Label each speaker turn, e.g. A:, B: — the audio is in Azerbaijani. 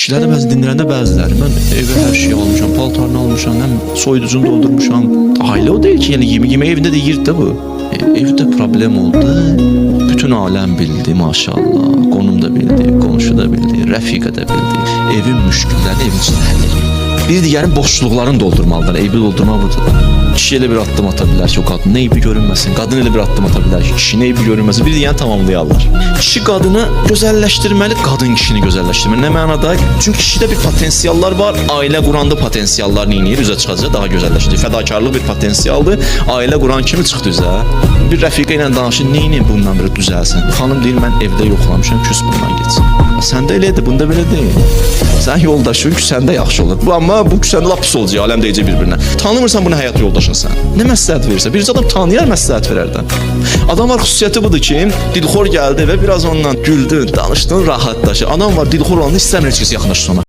A: Kişilər də bəzi dinlərəndə bəziləri, mən evə hər şeyi almışam, paltarını almışam, həm soyuducunu doldurmuşam. Ailə o deyil ki, yəni yemək evində də yeyirdi də bu. Evdə problem oldu. Bütün aləm bildi, maşallah. Qonum da bildi, qonşu da bildi, rəfiqə də bildi. Evin müşküllərini evin içində həll edir. Bir digərin boşluqlarını doldurmalılar, eybi doldurmaq buradadır. Kişi elə bir addım ata bilər ki, o qadın eybi görünməsin. Qadın elə bir addım ata bilər ki, kişinin eybi görünməsin. Bir digərini tamamlayarlar. Kişi qadını gözəlləşdirməli, qadın kişini gözəlləşdirməli. Nə mənada? Çünki kişidə bir potensiallar var. Ailə quranda potensiallar neyinir? Üzə çıxacaq, daha gözəlləşdirir. Fədakarlıq bir potensialdır. Ailə quran kimi çıxdı üzə. Bir rəfiqə ilə danışır, neyinin bundan bir düzəlsin? Xanım deyir, mən evdə yoxlamışam, küs bundan geçsin. Səndə elədir, bunda belə deyil. Sən yoldaşın küsəndə yaxşı olur. Bu amma bu küsəndə lap pis olacaq, aləm deyəcək bir-birinə. Tanımırsan bunu həyat yoldaşınsan. Nə məsləhət verirsə, birisi adam tanıyar məsləhət verərdən. Adam var xüsusiyyəti budur ki, dilxor gəldi və biraz ondan güldün, danışdın, rahatlaşır. Adam var dilxor olanı istəmir heç kəs yaxınlaşsın ona.